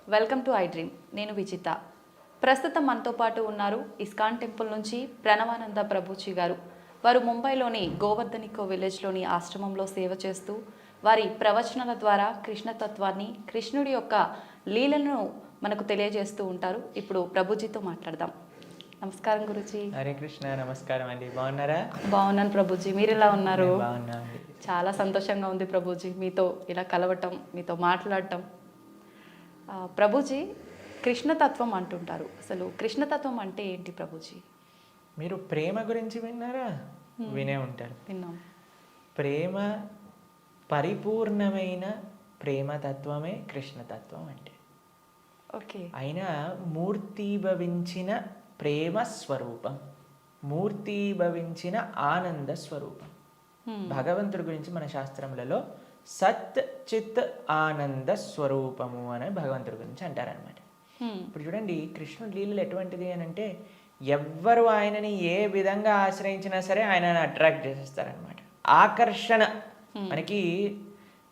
Welcome to I dream. నేను విజిత. ప్రస్తుతం మనతో పాటు ఉన్నారు ఇస్కాన్ టెంపుల్ నుంచి ప్రణవానంద ప్రభుజీ గారు. వారు ముంబైలోని గోవర్ధనికో విలేజ్లోని ఆశ్రమంలో సేవ చేస్తూ వారి ప్రవచనాల ద్వారా కృష్ణతత్వాన్ని, కృష్ణుడి యొక్క లీలను మనకు తెలియజేస్తూ ఉంటారు. ఇప్పుడు ప్రభుజీతో మాట్లాడదాం. నమస్కారం గురుజీ. హరే కృష్ణ. నమస్కారం అండి. బాగున్నారా? బాగున్నాను ప్రభుజీ. మీరు ఎలా ఉన్నారు? బాగున్నా అండి. చాలా సంతోషంగా ఉంది ప్రభుజీ మీతో ఇలా కలవటం, మీతో మాట్లాడటం. ప్రభుజీ, కృష్ణతత్వం అంటుంటారు. అసలు కృష్ణతత్వం అంటే ఏంటి ప్రభుజీ? మీరు ప్రేమ గురించి విన్నారా? వినే ఉంటారు. విన్నాం. ప్రేమ, పరిపూర్ణమైన ప్రేమతత్వమే కృష్ణతత్వం అంటే. ఓకే. అయినా మూర్తీభవించిన ప్రేమ స్వరూపం, మూర్తీభవించిన ఆనంద స్వరూపం. భగవంతుడి గురించి మన శాస్త్రములలో సత్ చిత్ ఆనంద స్వరూపము అని భగవంతుడి గురించి అంటారనమాట. ఇప్పుడు చూడండి, కృష్ణుడి లీలలు ఎటువంటిది అని అంటే, ఎవ్వరు ఆయనని ఏ విధంగా ఆశ్రయించినా సరే ఆయనని అట్రాక్ట్ చేసేస్తారనమాట. ఆకర్షణ మనకి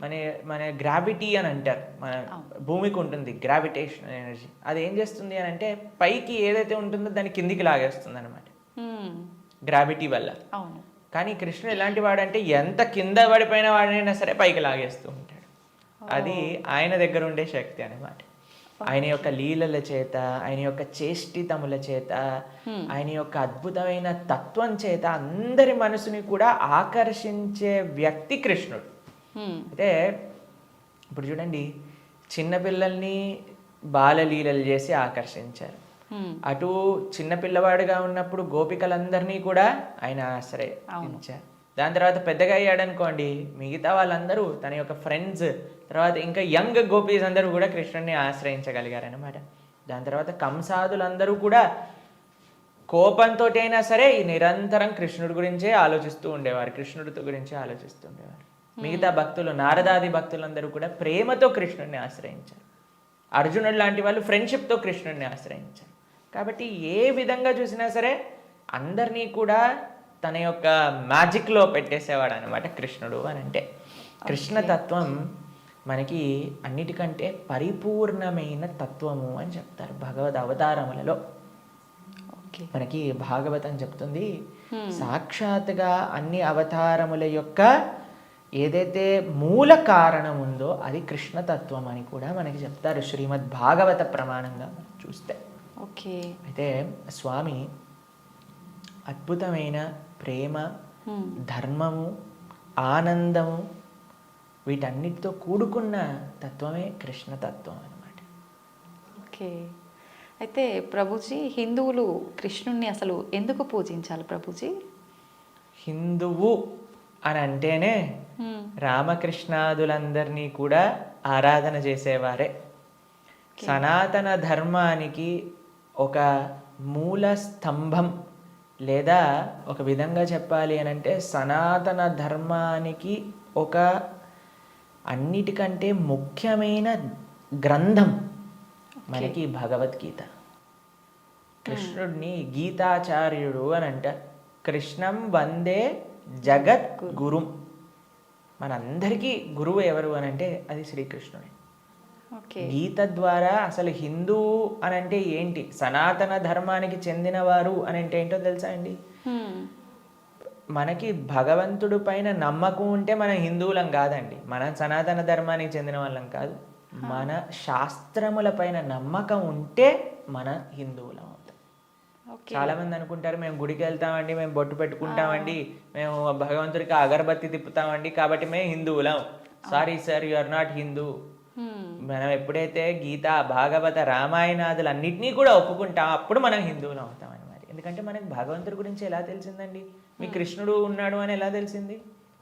మన మన గ్రావిటీ అని అంటారు. మన భూమికి ఉంటుంది గ్రావిటేషన్ ఎనర్జీ. అది ఏం చేస్తుంది అని అంటే, పైకి ఏదైతే ఉంటుందో దాన్ని కిందికి లాగేస్తుంది అనమాట గ్రావిటీ వల్ల. అవును. కానీ కృష్ణుడు ఎలాంటి వాడంటే, ఎంత కింద పడిపోయిన వాడినైనా సరే పైకి లాగేస్తూ ఉంటాడు. అది ఆయన దగ్గర ఉండే శక్తి అనమాట. ఆయన యొక్క లీలల చేత, ఆయన యొక్క చేష్టితముల చేత, ఆయన యొక్క అద్భుతమైన తత్వం చేత అందరి మనసుని కూడా ఆకర్షించే వ్యక్తి కృష్ణుడు. అయితే ఇప్పుడు చూడండి, చిన్నపిల్లల్ని బాలలీలలు చేసి ఆకర్షించారు. అటు చిన్నపిల్లవాడుగా ఉన్నప్పుడు గోపికలందరినీ కూడా ఆయన ఆశ్రయించారు. దాని తర్వాత పెద్దగా అయ్యాడనుకోండి, మిగతా వాళ్ళందరూ తన యొక్క ఫ్రెండ్స్, తర్వాత ఇంకా యంగ్ గోపీస్ అందరూ కూడా కృష్ణుడిని ఆశ్రయించగలిగారనమాట. దాని తర్వాత కంసాదులందరూ కూడా కోపంతో అయినా సరే నిరంతరం కృష్ణుడి గురించే ఆలోచిస్తూ ఉండేవారు, కృష్ణుడితో గురించి ఆలోచిస్తూ ఉండేవారు. మిగతా భక్తులు, నారదాది భక్తులందరూ కూడా ప్రేమతో కృష్ణుడిని ఆశ్రయించారు. అర్జునుడు లాంటి వాళ్ళు ఫ్రెండ్షిప్తో కృష్ణుడిని ఆశ్రయించారు. కాబట్టి ఏ విధంగా చూసినా సరే అందరినీ కూడా తన యొక్క మ్యాజిక్లో పెట్టేసేవాడు అనమాట కృష్ణుడు అని అంటే. కృష్ణతత్వం మనకి అన్నిటికంటే పరిపూర్ణమైన తత్వము అని చెప్తారు భగవద్ అవతారములలో. మనకి భాగవతం చెప్తుంది, సాక్షాత్గా అన్ని అవతారముల యొక్క ఏదైతే మూల కారణం ఉందో అది కృష్ణతత్వం అని కూడా మనకి చెప్తారు శ్రీమద్ భాగవత ప్రమాణంగా మనం చూస్తే. ఓకే. అయితే స్వామి అద్భుతమైన ప్రేమ, ధర్మము, ఆనందము వీటన్నిటితో కూడుకున్న తత్వమే కృష్ణతత్వం అన్నమాట. ఓకే. అయితే ప్రభుజీ, హిందువులు కృష్ణుణ్ణి అసలు ఎందుకు పూజించాలి ప్రభుజీ? హిందువు అని అంటేనే రామకృష్ణాదులందరినీ కూడా ఆరాధన చేసేవారే. సనాతన ధర్మానికి ఒక మూల స్తంభం, లేదా ఒక విధంగా చెప్పాలి అని అంటే సనాతన ధర్మానికి ఒక అన్నిటికంటే ముఖ్యమైన గ్రంథం మనకి భగవద్గీత. కృష్ణుడిని గీతాచార్యుడు అని అంటారు. కృష్ణం వందే జగత్ గురుం. మనందరికీ గురువు ఎవరు అని అంటే అది శ్రీకృష్ణుడే. గీత ద్వారా అసలు హిందువు అని అంటే ఏంటి, సనాతన ధర్మానికి చెందినవారు అని అంటే ఏంటో తెలుసా అండి? మనకి భగవంతుడి పైన నమ్మకం ఉంటే మనం హిందువులం కాదండి, మనం సనాతన ధర్మానికి చెందిన వాళ్ళం కాదు. మన శాస్త్రముల పైన నమ్మకం ఉంటే మన హిందువులం అవుతాం. చాలా మంది అనుకుంటారు, మేము గుడికి వెళ్తామండి, మేము బొట్టు పెట్టుకుంటామండి, మేము భగవంతుడికి అగరబత్తి తిప్పుతామండి కాబట్టి మేము హిందువులం. Sorry sir, you are not Hindu. మనం ఎప్పుడైతే గీత, భాగవత, రామాయణాదులు అన్నిటినీ కూడా ఒప్పుకుంటాం అప్పుడు మనం హిందువులం అవుతాం అన్నమాట. ఎందుకంటే మనకి భగవంతుడి గురించి ఎలా తెలిసిందండి? మీ కృష్ణుడు ఉన్నాడు అని ఎలా తెలిసింది?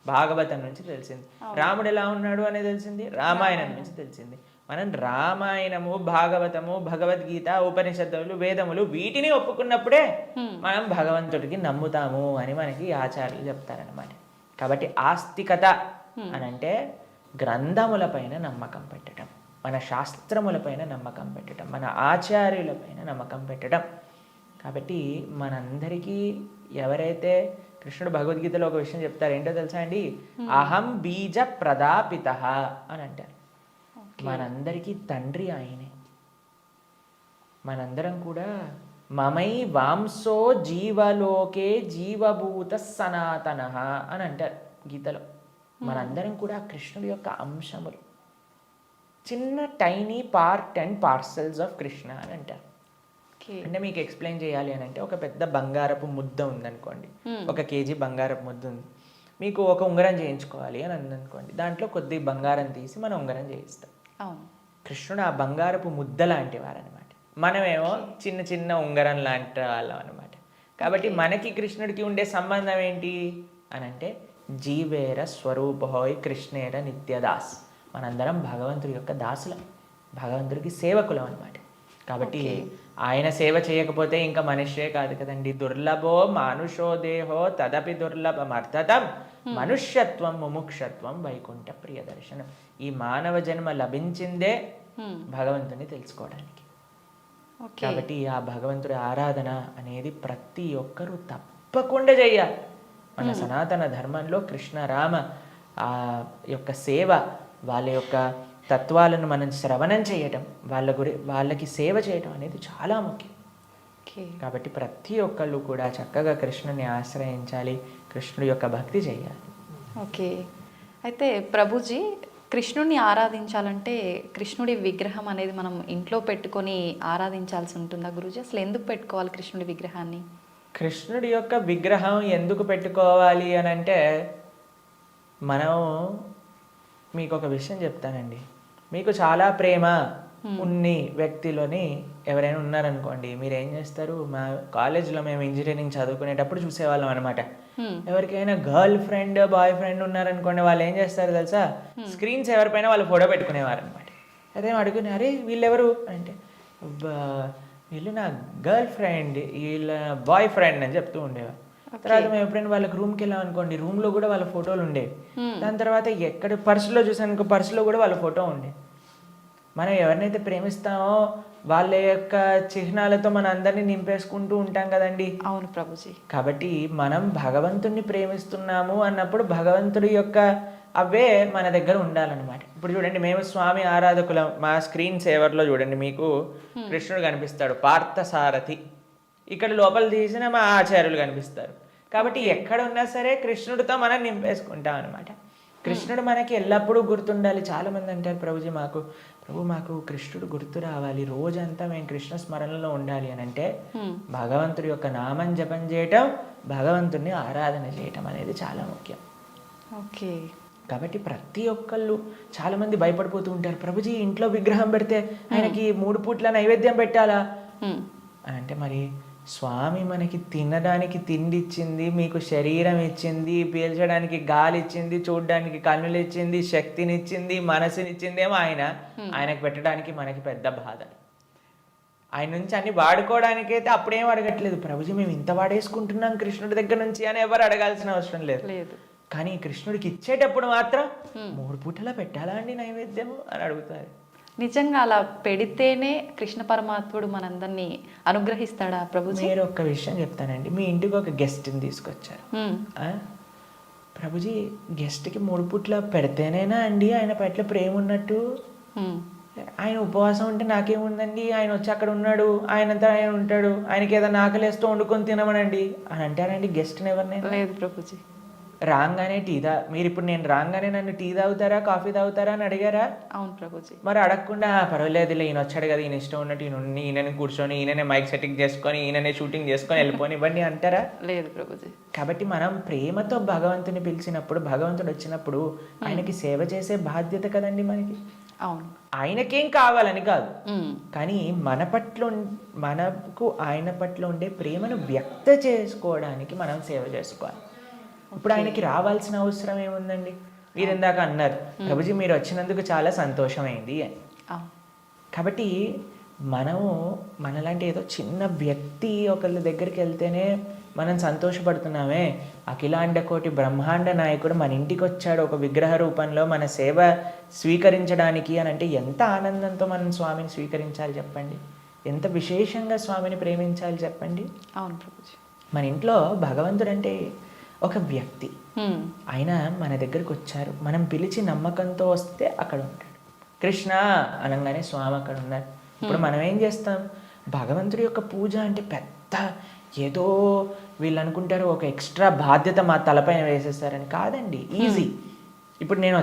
భాగవతం నుంచి తెలిసింది. రాముడు ఎలా ఉన్నాడు అని తెలిసింది రామాయణం నుంచి తెలిసింది. మనం రామాయణము, భాగవతము, భగవద్గీత, ఉపనిషత్తులు, వేదములు వీటిని ఒప్పుకున్నప్పుడే మనం భగవంతుడికి నమ్ముతాము అని మనకి ఆచార్యులు చెప్తారనమాట. కాబట్టి ఆస్తికత అని అంటే గ్రంథములపైన నమ్మకం పెట్టడం, మన శాస్త్రములపైన నమ్మకం పెట్టడం, మన ఆచార్యులపైన నమ్మకం పెట్టడం. కాబట్టి మనందరికీ ఎవరైతే కృష్ణుడు భగవద్గీతలో ఒక విషయం చెప్తారు, ఏంటో తెలుసా అండి? అహం బీజ ప్రదాపిత అని అంటారు. మనందరికీ తండ్రి ఆయనే. మనందరం కూడా మమై వాంసో జీవలోకే జీవభూత సనాతన అని అంటారు గీతలో. మనందరం కూడా కృష్ణుడి యొక్క అంశములు, చిన్న tiny part and parcels of Krishna అని అంటారు. అంటే మీకు ఎక్స్ప్లెయిన్ చేయాలి అని అంటే, ఒక పెద్ద బంగారపు ముద్ద ఉందనుకోండి, 1 kg బంగారపు ముద్ద ఉంది, మీకు ఒక ఉంగరం చేయించుకోవాలి అని అందనుకోండి, దాంట్లో కొద్ది బంగారం తీసి మనం ఉంగరం చేయిస్తాం. కృష్ణుడు ఆ బంగారపు ముద్ద లాంటి వారనమాట, మనమేమో చిన్న చిన్న ఉంగరం లాంటి వాళ్ళం అనమాట. కాబట్టి మనకి కృష్ణుడికి ఉండే సంబంధం ఏంటి అని అంటే, జీవేర స్వరూపహోయ్ కృష్ణేర నిత్యదాస్, మనందరం భగవంతుడి యొక్క దాసులం, భగవంతుడికి సేవకులం అనమాట. కాబట్టి ఆయన సేవ చేయకపోతే ఇంకా మనుష్యే కాదు కదండి. దుర్లభో మానుషో దేహో తదపి దుర్లభమర్థతం మనుష్యత్వం ముముక్షత్వం వైకుంఠ ప్రియ దర్శనం. ఈ మానవ జన్మ లభించిందే భగవంతుని తెలుసుకోవడానికి. కాబట్టి ఆ భగవంతుడి ఆరాధన అనేది ప్రతి ఒక్కరూ తప్పకుండా చేయాలి. మన సనాతన ధర్మంలో కృష్ణ రామ ఆ యొక్క సేవ, వాళ్ళ యొక్క తత్వాలను మనం శ్రవణం చేయటం, వాళ్ళకి సేవ చేయటం అనేది చాలా ముఖ్యం. కాబట్టి ప్రతి ఒక్కళ్ళు కూడా చక్కగా కృష్ణుని ఆశ్రయించాలి, కృష్ణుడి యొక్క భక్తి చేయాలి. ఓకే, అయితే ప్రభుజీ, కృష్ణుడిని ఆరాధించాలంటే కృష్ణుడి విగ్రహం అనేది మనం ఇంట్లో పెట్టుకొని ఆరాధించాల్సి ఉంటుందా గురూజీ? అసలు ఎందుకు పెట్టుకోవాలి కృష్ణుడి విగ్రహాన్ని? కృష్ణుడి యొక్క విగ్రహం ఎందుకు పెట్టుకోవాలి అని అంటే, మనం మీకు ఒక విషయం చెప్తానండి. మీకు చాలా ప్రేమ ఉన్ని వ్యక్తిలోని ఎవరైనా ఉన్నారనుకోండి, మీరు ఏం చేస్తారు? మా కాలేజ్లో మేము ఇంజనీరింగ్ చదువుకునేటప్పుడు చూసేవాళ్ళం అనమాట. ఎవరికైనా గర్ల్ ఫ్రెండ్ బాయ్ ఫ్రెండ్ ఉన్నారనుకోండి, వాళ్ళు ఏం చేస్తారు తెలుసా? స్క్రీన్స్ ఎవరిపైన వాళ్ళు ఫోటో పెట్టుకునేవారు అనమాట. అదే అడుగునే, అరే వీళ్ళెవరు అంటే, వీళ్ళు నా గర్ల్ ఫ్రెండ్, వీళ్ళ బాయ్ ఫ్రెండ్ అని చెప్తూ ఉండేవారు. తర్వాత మేము ఎప్పుడైనా వాళ్ళకి రూమ్కి వెళ్ళాం అనుకోండి, రూమ్లో కూడా వాళ్ళ ఫోటోలు ఉండేవి. దాని తర్వాత ఎక్కడ పర్సులో చూసాను, పర్సులో కూడా వాళ్ళ ఫోటో ఉండే. మనం ఎవరినైతే ప్రేమిస్తామో వాళ్ళ యొక్క చిహ్నాలతో మన అందరినీ నింపేసుకుంటూ ఉంటాం కదండి. అవును ప్రభుజీ. కాబట్టి మనం భగవంతుణ్ణి ప్రేమిస్తున్నాము అన్నప్పుడు భగవంతుడి యొక్క అవే మన దగ్గర ఉండాలన్నమాట. ఇప్పుడు చూడండి, మేము స్వామి ఆరాధకులం. మా స్క్రీన్ సేవర్లో చూడండి, మీకు కృష్ణుడు కనిపిస్తాడు, పార్థసారథి. ఇక్కడ లోపల తీసిన మా ఆచార్యులు కనిపిస్తారు. కాబట్టి ఎక్కడ ఉన్నా సరే కృష్ణుడితో మనం నింపేసుకుంటాం అనమాట. కృష్ణుడు మనకి ఎల్లప్పుడూ గుర్తుండాలి. చాలామంది అంటారు, ప్రభుజీ మాకు కృష్ణుడు గుర్తు రావాలి, రోజంతా మేము కృష్ణ స్మరణలో ఉండాలి అని అంటే, భగవంతుడి యొక్క నామం జపం చేయటం, భగవంతుడిని ఆరాధన చేయటం అనేది చాలా ముఖ్యం. ఓకే. కాబట్టి ప్రతి ఒక్కళ్ళు చాలామంది భయపడిపోతూ ఉంటారు, ప్రభుజీ ఇంట్లో విగ్రహం పెడితే ఆయనకి 3 పూట్ల నైవేద్యం పెట్టాలా అంటే, మరి స్వామి మనకి తినడానికి తిండి ఇచ్చింది, మీకు శరీరం ఇచ్చింది, పీల్చడానికి గాలి ఇచ్చింది, చూడడానికి కన్నులు ఇచ్చింది, శక్తినిచ్చింది, మనసునిచ్చింది ఏమో ఆయనకు పెట్టడానికి మనకి పెద్ద బాధ. ఆయన నుంచి అన్ని వాడుకోవడానికైతే అప్పుడేం అడగట్లేదు, ప్రభుజీ మేము ఇంత వాడేసుకుంటున్నాం కృష్ణుడి దగ్గర నుంచి అని ఎవరు అడగాల్సిన అవసరం లేదు. కానీ కృష్ణుడికి ఇచ్చేటప్పుడు మాత్రం 3 పూటలా పెట్టాలా అండి నైవేద్యం అని అడుగుతారు. నిజంగా అలా పెడితేనే కృష్ణ పరమాత్ముడు మనందరినీ అనుగ్రహిస్తాడా ప్రభుజీ? మీరు ఒక్క విషయం చెప్తానండి. మీ ఇంటికి ఒక గెస్ట్ని తీసుకొచ్చారు, ప్రభుజీ గెస్ట్కి 3 పూట్ల పెడితేనేనా అండి ఆయన పట్ల ప్రేమ ఉన్నట్టు? ఆయన ఉపవాసం ఉంటే నాకేముందండి, ఆయన వచ్చి అక్కడ ఉన్నాడు, ఆయనంతా ఆయన ఉంటాడు, ఆయనకి ఏదైనా ఆకలేస్తూ వండుకొని తినమనండి అని అంటారండి గెస్ట్ని ఎవరినైనా? లేదు ప్రభుజీ. రాగానే మీరు ఇప్పుడు నేను రాగానే నన్ను టీ తాగుతారా కాఫీ తాగుతారా అని అడిగారా? అవును ప్రభుజీ. మరి అడగకుండా పర్వాలేదులే ఈయన వచ్చాడు కదా, ఈయన ఇష్టం ఉన్నట్టు ఈయనని కూర్చొని ఈయననే మైక్ సెట్టింగ్ చేసుకొని ఈయననే షూటింగ్ చేసుకొని వెళ్ళిపోని ఇవ్వండి అంటారా? లేదు ప్రభుజీ. కాబట్టి మనం ప్రేమతో భగవంతుని పిలిచినప్పుడు, భగవంతుడు వచ్చినప్పుడు ఆయనకి సేవ చేసే బాధ్యత కదండి మనకి. అవును. ఆయనకేం కావాలని కాదు, కానీ మనకు ఆయన పట్ల ఉండే ప్రేమను వ్యక్త చేసుకోవడానికి మనం సేవ చేసుకోవాలి. ఇప్పుడు ఆయనకి రావాల్సిన అవసరం ఏముందండి? మీరు ఇందాక అన్నారు, ప్రభుజీ మీరు వచ్చినందుకు చాలా సంతోషమైంది అని. కాబట్టి మనలాంటి ఏదో చిన్న వ్యక్తి ఒకళ్ళ దగ్గరికి వెళ్తేనే మనం సంతోషపడుతున్నామే, అఖిలాండ కోటి బ్రహ్మాండ నాయకుడు మన ఇంటికి వచ్చాడు ఒక విగ్రహ రూపంలో మన సేవ స్వీకరించడానికి అని అంటే, ఎంత ఆనందంతో మనం స్వామిని స్వీకరించాలి చెప్పండి, ఎంత విశేషంగా స్వామిని ప్రేమించాలి చెప్పండి. అవును ప్రభుజీ. మన ఇంట్లో భగవంతుడు అంటే ఒక వ్యక్తి, ఆయన మన దగ్గరికి వచ్చారు, మనం పిలిచి నమ్మకంతో వస్తే అక్కడ ఉంటాడు. కృష్ణ అనగానే స్వామి అక్కడ ఉన్నారు. ఇప్పుడు మనం ఏం చేస్తాం? భగవంతుడి యొక్క పూజ అంటే పెద్ద ఏదో వీళ్ళు అనుకుంటారు ఒక ఎక్స్ట్రా బాధ్యత మా తలపైన వేసేస్తారని. కాదండి, ఈజీ. ఇప్పుడు నేను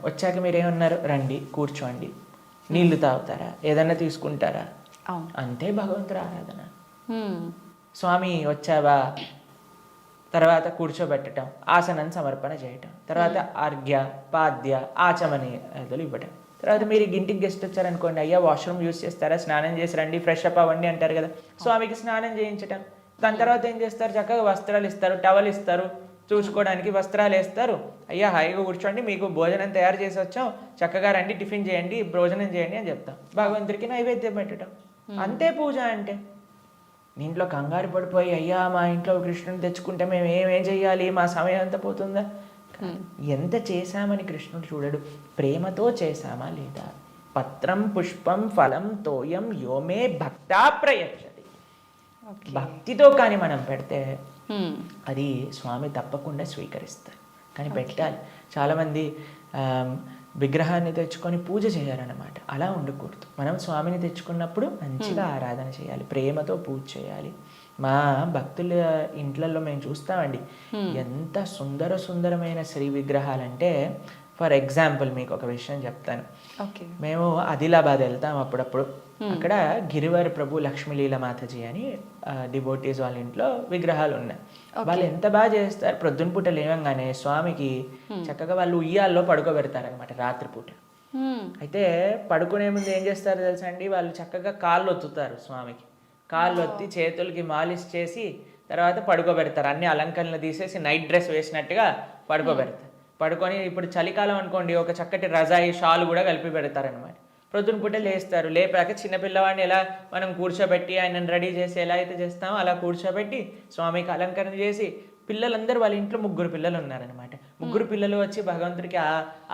వచ్చాక మీరేమన్నారు, రండి కూర్చోండి, నీళ్లు తాగుతారా, ఏదన్నా తీసుకుంటారా, అవును. అంతే భగవంతుడి ఆరాధన. స్వామి వచ్చావా, తర్వాత కూర్చోబెట్టడం, ఆసనం సమర్పణ చేయటం, తర్వాత అర్ఘ్య పాద్య ఆచమనీయాదులు ఇవ్వటం. తర్వాత మీరు ఇంటికి గెస్ట్ వచ్చారనుకోండి, అయ్యా వాష్రూమ్ యూస్ చేస్తారా, స్నానం చేసి రండి, ఫ్రెష్ అప్ అవ్వండి అంటారు కదా, స్వామికి స్నానం చేయించటం. దాని తర్వాత ఏం చేస్తారు, చక్కగా వస్త్రాలు ఇస్తారు, టవల్ ఇస్తారు, చూసుకోవడానికి వస్త్రాలు వేస్తారు. అయ్యా హాయిగా కూర్చోండి, మీకు భోజనం తయారు చేసి వచ్చాం, చక్కగా రండి, టిఫిన్ చేయండి, భోజనం చేయండి అని చెప్తాం. భగవంతుడికి నైవేద్యం పెట్టడం, అంతే పూజ అంటే. ఇంట్లో కంగారు పడిపోయి అయ్యా మా ఇంట్లో కృష్ణుని తెచ్చుకుంటే మేము ఏమేం చెయ్యాలి, మా సమయం అంతా పోతుందా. ఎంత చేశామని కృష్ణుడు చూడడు, ప్రేమతో చేశామా లేదా. పత్రం పుష్పం ఫలం తోయం యోమే భక్తా ప్రయచ్చతి. భక్తితో కానీ మనం పెడితే అది స్వామి తప్పకుండా స్వీకరిస్తారు. కానీ పెట్టాలి. చాలామంది విగ్రహాన్ని తెచ్చుకొని పూజ చేయాలన్నమాట. అలా ఉండకూడదు. మనం స్వామిని తెచ్చుకున్నప్పుడు మంచిగా ఆరాధన చేయాలి, ప్రేమతో పూజ చేయాలి. మా భక్తుల ఇంట్లలో మేము చూస్తామండి, ఎంత సుందరమైన శ్రీ విగ్రహాలంటే. ఫర్ ఎగ్జాంపుల్ మీకు ఒక విషయం చెప్తాను. మేము ఆదిలాబాద్ వెళ్తాం అప్పుడప్పుడు. అక్కడ గిరివర్ ప్రభు లక్ష్మీలీల మాతాజీ అని డివోటీస్ వాళ్ళ ఇంట్లో విగ్రహాలు ఉన్నాయి. వాళ్ళు ఎంత బాగా చేస్తారు, ప్రొద్దున పూట లేవంగానే స్వామికి చక్కగా వాళ్ళు ఉయ్యాల్లో పడుకోబెడతారనమాట రాత్రిపూట. అయితే పడుకునే ముందు ఏం చేస్తారో తెలుసా అండి, వాళ్ళు చక్కగా కాళ్ళు ఒత్తుతారు స్వామికి. కాళ్ళు ఒత్తి చేతులకి మాలిష్ చేసి తర్వాత పడుకోబెడతారు. అన్ని అలంకరణలు తీసేసి నైట్ డ్రెస్ వేసినట్టుగా పడుకోబెడతారు. పడుకొని ఇప్పుడు చలికాలం అనుకోండి, ఒక చక్కటి రజాయి షాలు కూడా కలిపి పెడతారనమాట. ప్రొద్దున పూట లేస్తారు. లేపాక చిన్నపిల్లవాడిని ఎలా మనం కూర్చోబెట్టి ఆయనను రెడీ చేసి ఎలా అయితే చేస్తామో అలా కూర్చోబెట్టి స్వామికి అలంకరణ చేసి, పిల్లలందరూ వాళ్ళ ఇంట్లో 3 పిల్లలు ఉన్నారనమాట. 3 పిల్లలు వచ్చి భగవంతుడికి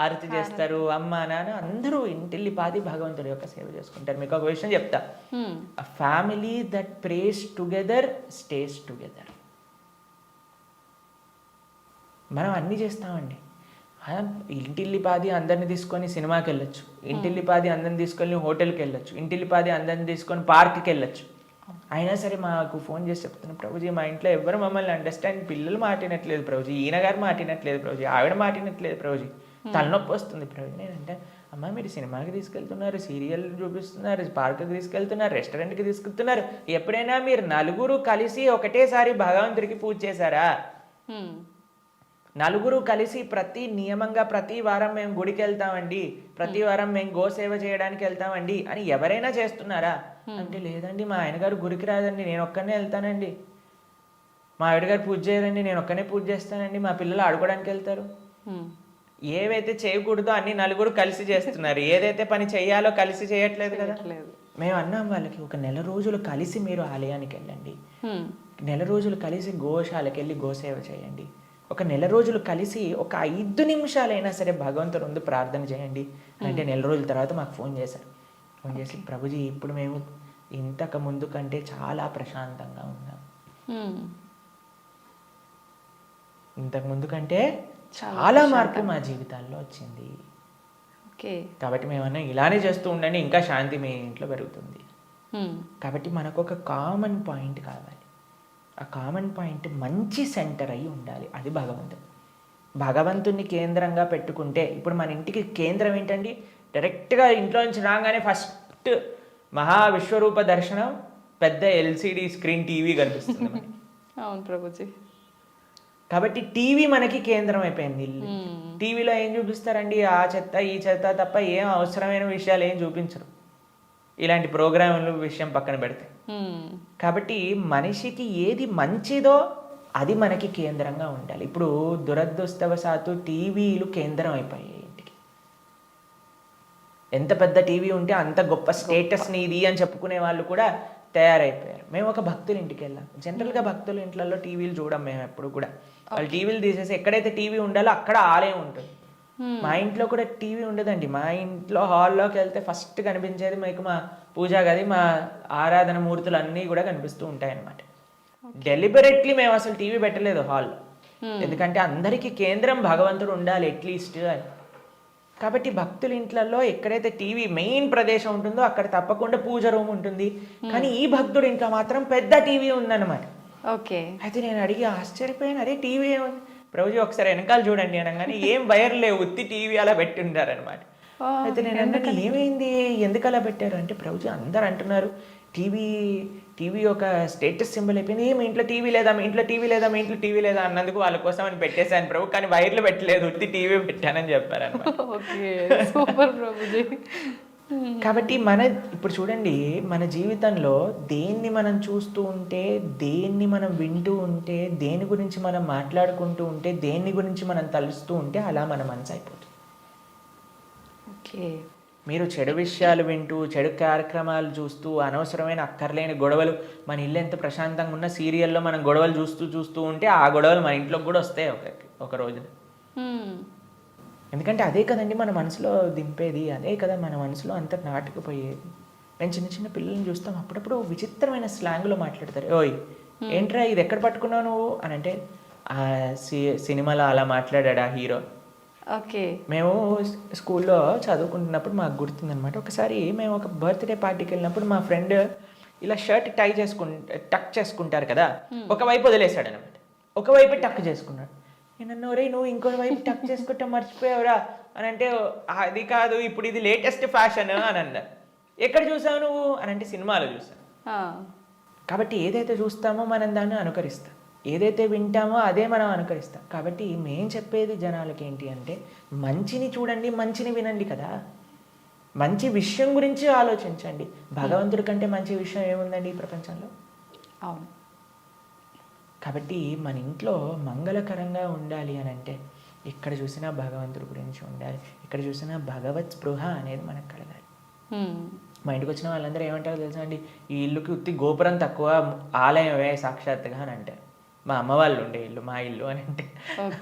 ఆరతి చేస్తారు. అమ్మ నాన్న అందరూ ఇంటిల్లి పాది భగవంతుడి యొక్క సేవ చేసుకుంటారు. మీకు ఒక విషయం చెప్తా, a family that praise together stays together. మనం అన్నీ చేస్తామండి. ఇంటిల్లిపాది అందరిని తీసుకొని సినిమాకి వెళ్ళొచ్చు, ఇంటిల్లిపాది అందరిని తీసుకొని హోటల్కి వెళ్ళొచ్చు, ఇంటిల్లిపాది అందరిని తీసుకొని పార్క్కి వెళ్ళొచ్చు. అయినా సరే మాకు ఫోన్ చేసి చెప్తున్నాను, ప్రభుజీ మా ఇంట్లో ఎవరు మమ్మల్ని అండర్స్టాండ్, పిల్లలు మాటినట్లేదు ప్రభుజీ, ఈయన గారు మాటినట్లేదు ప్రభుజీ, ఆవిడ మాటినట్లేదు ప్రభుజీ, తలనొప్పి వస్తుంది ప్రభుజీ. నేనంటే అమ్మ మీరు సినిమాకి తీసుకెళ్తున్నారు, సీరియల్ చూపిస్తున్నారు, పార్క్కి తీసుకెళ్తున్నారు, రెస్టారెంట్కి తీసుకెళ్తున్నారు, ఎప్పుడైనా మీరు నలుగురు కలిసి ఒకటేసారి భగవంతుడికి పూజ చేశారా? నలుగురు కలిసి నియమంగా ప్రతి వారం మేము గుడికి వెళ్తామండి, ప్రతి వారం మేము గోసేవ చేయడానికి వెళ్తామండి అని ఎవరైనా చేస్తున్నారా అంటే, లేదండి మా ఆయన గారు గుడికి రాదండి, నేను ఒక్కనే వెళ్తానండి, మా ఆవిడ గారు పూజ చేయరండి, నేను ఒక్కనే పూజ చేస్తానండి, మా పిల్లలు ఆడుకోవడానికి వెళ్తారు. ఏవైతే చేయకూడదో అన్ని నలుగురు కలిసి చేస్తున్నారు, ఏదైతే పని చేయాలో కలిసి చేయట్లేదు కదా. మేము అన్నాం వాళ్ళకి, ఒక నెల రోజులు కలిసి మీరు ఆలయానికి వెళ్ళండి, నెల రోజులు కలిసి గోశాలకు వెళ్ళి గోసేవ చేయండి, ఒక నెల రోజులు కలిసి ఒక 5 నిమిషాలైనా సరే భగవంతుడు ముందు ప్రార్థన చేయండి అంటే, నెల రోజుల తర్వాత మాకు ఫోన్ చేశారు. ఫోన్ చేసి ప్రభుజీ ఇప్పుడు మేము ఇంతకు ముందు కంటే చాలా ప్రశాంతంగా ఉన్నాం, ఇంతకు ముందు కంటే చాలా మార్పు మా జీవితాల్లో వచ్చింది. కాబట్టి మేమన్నా ఇలానే చేస్తూ ఉండండి, ఇంకా శాంతి మీ ఇంట్లో పెరుగుతుంది. కాబట్టి మనకు ఒక కామన్ పాయింట్ కావాలి. ఆ కామన్ పాయింట్ మంచి సెంటర్ అయి ఉండాలి, అది భగవంతుడు. భగవంతుని కేంద్రంగా పెట్టుకుంటే, ఇప్పుడు మన ఇంటికి కేంద్రం ఏంటండి, డైరెక్ట్గా ఇంట్లో నుంచి రాగానే ఫస్ట్ మహావిశ్వరూప దర్శనం, పెద్ద LCD స్క్రీన్ టీవీ కనిపిస్తుంది మనకి. అవును ప్రభుజీ. కాబట్టి టీవీ మనకి కేంద్రం అయిపోయింది. ఇల్లు టీవీలో ఏం చూపిస్తారండి, ఆ చెత్త ఈ చెత్త తప్ప ఏం అవసరమైన విషయాలు ఏం చూపించరు, ఇలాంటి ప్రోగ్రాములు విషయం పక్కన పెడితే. కాబట్టి మనిషికి ఏది మంచిదో అది మనకి కేంద్రంగా ఉండాలి. ఇప్పుడు దురదృష్టవశాత్తు టీవీలు కేంద్రం అయిపోయాయి ఇంటికి. ఎంత పెద్ద టీవీ ఉంటే అంత గొప్ప స్టేటస్ నీది అని చెప్పుకునే వాళ్ళు కూడా తయారైపోయారు. మేము ఒక భక్తుల ఇంటికి వెళ్ళాం. జనరల్గా భక్తుల ఇంట్లలో టీవీలు చూడం మేము ఎప్పుడు కూడా. వాళ్ళు టీవీలు తీసేసి ఎక్కడైతే టీవీ ఉండాలో అక్కడ ఆలయం ఉంటుంది. మా ఇంట్లో కూడా టీవీ ఉండదండి. మా ఇంట్లో హాల్లోకి వెళ్తే ఫస్ట్ కనిపించేది మీకు మా పూజా గది, మా ఆరాధన మూర్తులు అన్నీ కూడా కనిపిస్తూ ఉంటాయి అన్నమాట. డెలిబరెట్లీ మేము అసలు టీవీ పెట్టలేదు హాల్లో, ఎందుకంటే అందరికీ కేంద్రం భగవంతుడు ఉండాలి అట్లీస్ట్ అని. కాబట్టి భక్తుల ఇంట్లలో ఎక్కడైతే టీవీ మెయిన్ ప్రదేశం ఉంటుందో అక్కడ తప్పకుండా పూజ రూమ్ ఉంటుంది. కానీ ఈ భక్తుడి ఇంట్లో మాత్రం పెద్ద టీవీ ఉందన్నమాట. ఓకే. అయితే నేను అడిగి ఆశ్చర్యపోయాను, అదే టీవీ ఏముంది ప్రభుజీ ఒకసారి వెనకాల చూడండి అనగానే ఏం వైర్ లేవు, ఉత్తి టీవీ అలా పెట్టి ఉంటారనమాట. అయితే నేను అన్నాను ఏమైంది, ఎందుకు అలా పెట్టారు అంటే ప్రభుజీ అందరు అంటున్నారు టీవీ ఒక స్టేటస్ సింబల్ అయిపోయింది, మీ ఇంట్లో టీవీ లేదా, మీ ఇంట్లో టీవీ లేదా, మీ ఇంట్లో టీవీ లేదా అన్నందుకు వాళ్ళ కోసం అని పెట్టేశాను ప్రభు, కానీ వైర్లు పెట్టలేదు, ఉత్తి టీవీ పెట్టానని చెప్పారనమాట. Okay, super Prabhuji. కాబట్టి ఇప్పుడు చూడండి, మన జీవితంలో దేన్ని మనం చూస్తూ ఉంటే, దేన్ని మనం వింటూ ఉంటే, దేని గురించి మనం మాట్లాడుకుంటూ ఉంటే, దేని గురించి మనం తలుస్తూ ఉంటే అలా మన మనసు అయిపోతుంది. ఓకే. మీరు చెడు విషయాలు వింటూ, చెడు కార్యక్రమాలు చూస్తూ, అనవసరమైన అక్కర్లేని గొడవలు, మన ఇల్లు ఎంత ప్రశాంతంగా ఉన్న సీరియల్లో మనం గొడవలు చూస్తూ ఉంటే ఆ గొడవలు మన ఇంట్లోకి కూడా వస్తాయి ఒక రోజున. ఎందుకంటే అదే కదండి మన మనసులో దింపేది, అదే కదా మన మనసులో అంత నాటుకుపోయేది. నేను చిన్న చిన్న పిల్లల్ని చూస్తాం, అప్పుడప్పుడు విచిత్రమైన స్లాంగ్లో మాట్లాడతారు. ఓయ్ ఏంట్రా ఇది ఎక్కడ పట్టుకున్నావు నువ్వు అని అంటే, ఆ సినిమాలో అలా మాట్లాడాడు ఆ హీరో. ఓకే. మేము స్కూల్లో చదువుకుంటున్నప్పుడు మాకు గుర్తుందనమాట, ఒకసారి మేము ఒక బర్త్డే పార్టీకి వెళ్ళినప్పుడు మా ఫ్రెండ్ ఇలా షర్ట్ టక్ చేసుకుంటారు కదా, ఒకవైపు వదిలేశాడు అనమాట, ఒకవైపు టక్ చేసుకున్నాడు. నేను రే నువ్వు ఇంకో వైపు టక్ చేసుకుంటా మర్చిపోయావురా అని అంటే, అది కాదు ఇప్పుడు ఇది లేటెస్ట్ ఫ్యాషన్ అని అన్నారు. ఎక్కడ చూసావు నువ్వు అని అంటే, సినిమాలో చూసాను. కాబట్టి ఏదైతే చూస్తామో మనం దాన్ని అనుకరిస్తాం, ఏదైతే వింటామో అదే మనం అనుకరిస్తాం. కాబట్టి మేం చెప్పేది జనాలకి ఏంటి అంటే, మంచిని చూడండి, మంచిని వినండి కదా, మంచి విషయం గురించి ఆలోచించండి. భగవంతుడి కంటే మంచి విషయం ఏముందండి ఈ ప్రపంచంలో? అవును. కాబట్టి మన ఇంట్లో మంగళకరంగా ఉండాలి అని అంటే, ఎక్కడ చూసినా భగవంతుడి గురించి ఉండాలి, ఇక్కడ చూసినా భగవత్ స్పృహ అనేది మనకు కలగాలి. మా ఇంటికి వచ్చిన వాళ్ళందరూ ఏమంటారో తెలుసా అండి, ఈ ఇల్లుకి ఉత్తి గోపురం తక్కువ, ఆలయమే సాక్షాత్తుగా అని అంటారు. మా అమ్మ వాళ్ళు ఉండే ఇల్లు మా ఇల్లు అని అంటే,